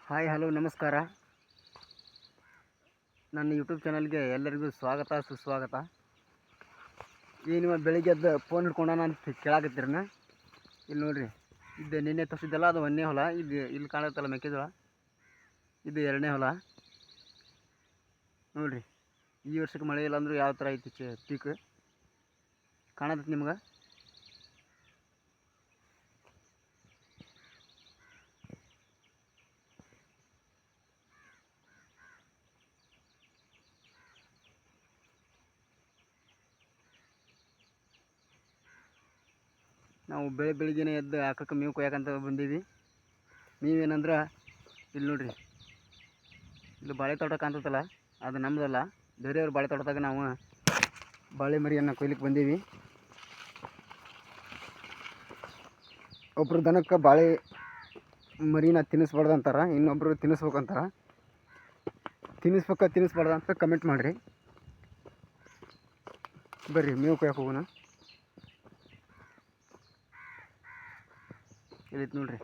Hi hello ನಮಸ್ಕಾರ. ನನ್ನ YouTube ಚಾನಲ್ಗೆ ಎಲ್ಲರಿಗೂ ಸ್ವಾಗತ ಸುಸ್ವಾಗತ. ನೀವು ಬೆಳಿಗ್ಗೆ ಎದ್ದು ಫೋನ್ ಹಿಡ್ಕೊಂಡಾನ ಅಂತ ಕೇಳಾಕತ್ತೀರನ. ಇಲ್ಲಿ ನೋಡಿರಿ, ಇದು ನಿನ್ನೆ ತೋರಿಸಿದ್ದಲ್ಲ, ಅದು ಒಂದನೇ ಹೊಲ. ಇದು ಇಲ್ಲಿ ಕಾಣುತ್ತಲ್ಲ ಮೆಕ್ಕೆಜೋಳ, ಇದು ಎರಡನೇ ಹೊಲ. ನೋಡಿರಿ, ಈ ವರ್ಷಕ್ಕೆ ಮಳೆ ಇಲ್ಲ ಅಂದರೂ ಯಾವ ಥರ ಐತಿ ಪೀಕ್ ಕಾಣತ್ತೆ ನಿಮ್ಗೆ. ನಾವು ಬೆಳಿಗ್ಗೆನೇ ಎದ್ದು ಆಕಕ್ಕೆ ಮೇವು ಕೊಯ್ಯಾಕಂತ ಬಂದೀವಿ. ನೀವೇನಂದ್ರೆ ಇಲ್ಲಿ ನೋಡಿರಿ, ಇಲ್ಲಿ ಬಾಳೆ ತೋಟ ಕಾಣ್ತತ್ತಲ್ಲ, ಅದು ನಮ್ಮದಲ್ಲ, ಬೇರೆಯವ್ರ ಬಾಳೆ ತೋಟದಾಗ ನಾವು ಬಾಳೆ ಮರಿಯನ್ನು ಕೊಯ್ಲಿಕ್ಕೆ ಬಂದೀವಿ. ಒಬ್ಬರು ದನಕ್ಕೆ ಬಾಳೆ ಮರಿನ ತಿನ್ನಿಸ್ಬಾರ್ದು ಅಂತಾರೆ, ಇನ್ನೊಬ್ಬರು ತಿನ್ನಿಸ್ಬೇಕಂತಾರೆ. ತಿನ್ನಿಸ್ಬಾರ್ದು ಅಂತ ಕಮೆಂಟ್ ಮಾಡಿರಿ. ಬರ್ರಿ ಮೇವು ಕೊಯ್ಯಕ್ಕೆ ಹೋಗೋಣ. ಇಲ್ಲಿತ್ತು ನೋಡ್ರಿ,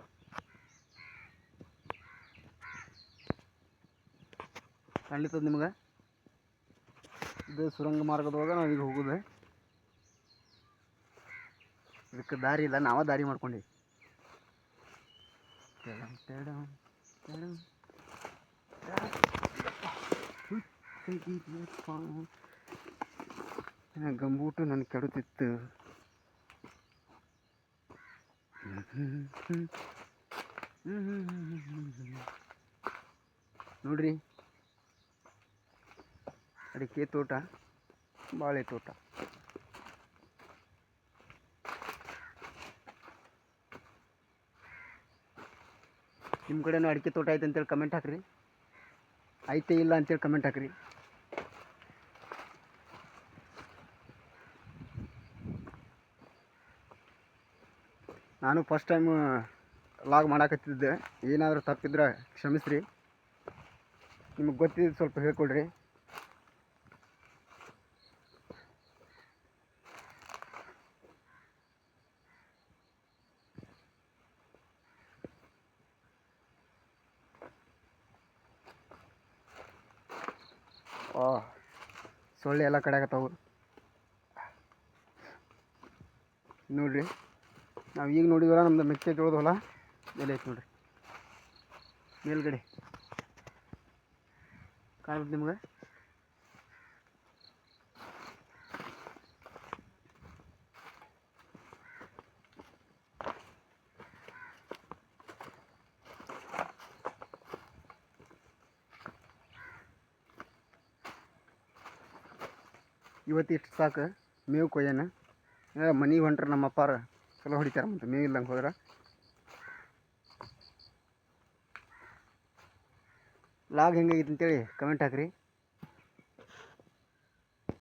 ಕಾಣ್ಲಿತ್ತದ ನಿಮ್ಗೆ. ಇದು ಸುರಂಗ ಮಾರ್ಗದೊಳಗೆ ನಾವೀಗ ಹೋಗೋದು. ಇದಕ್ಕೆ ದಾರಿ ಇಲ್ಲ, ನಾವೇ ದಾರಿ ಮಾಡ್ಕೊಂಡಿ. ಗಂಬೂಟು ನನ್ನ ಕೆಡುತ್ತಿತ್ತು. ನೋಡ್ರಿ, ಅಡಿಕೆ ತೋಟ, ಬಾಳೆ ತೋಟ. ನಿಮ್ಮ ಕಡೆನೂ ಅಡಿಕೆ ತೋಟ ಐತೆ ಅಂತೇಳಿ ಕಮೆಂಟ್ ಹಾಕ್ರಿ. ಐತೆ ಇಲ್ಲ ಅಂತೇಳಿ ಕಮೆಂಟ್ ಹಾಕ್ರಿ. ನಾನು ಫಸ್ಟ್ ಟೈಮ್ ಲಾಗ್ ಮಾಡಾಕತ್ತಿದ್ದೆ, ಏನಾದರೂ ತಪ್ಪಿದ್ರೆ ಕ್ಷಮಿಸ್ರಿ. ನಿಮಗೆ ಗೊತ್ತಿದ್ದು ಸ್ವಲ್ಪ ಹೇಳ್ಕೊಡ್ರಿ. ಸೊಳ್ಳೆ ಎಲ್ಲ ಕಡೆ ಆಗತ್ತವು ನೋಡ್ರಿ. ನಾವು ಈಗ ನೋಡಿದ್ವಲ್ಲ, ನಮ್ದು ಮೆಕ್ಕೆಜೋಳದ ಹೊಲ ಎಲೆ ಐತೆ ನೋಡ್ರಿ, ಮೇಲ್ಗಡೆ ಕಾಣುತ್ತೆ ನಿಮ್ಗೆ. ಇವತ್ತು ಇಷ್ಟು ಸಾಕು ಮೇವು ಕೊಯ್ಯನ. ಮನೆಗೆ ಹೊಂಟ್ರೆ ನಮ್ಮ ಅಪ್ಪಾರ ಚಲೋ ಹೊಡಿತಾರೆ, ಮತ್ತು ಮೇವು ಇಲ್ಲಂಗೆ ಹೋದ್ರೆ. ಲಾಗ್ ಹೆಂಗಾಗಿತ್ತು ಅಂತೇಳಿ ಕಮೆಂಟ್ ಹಾಕ್ರಿ.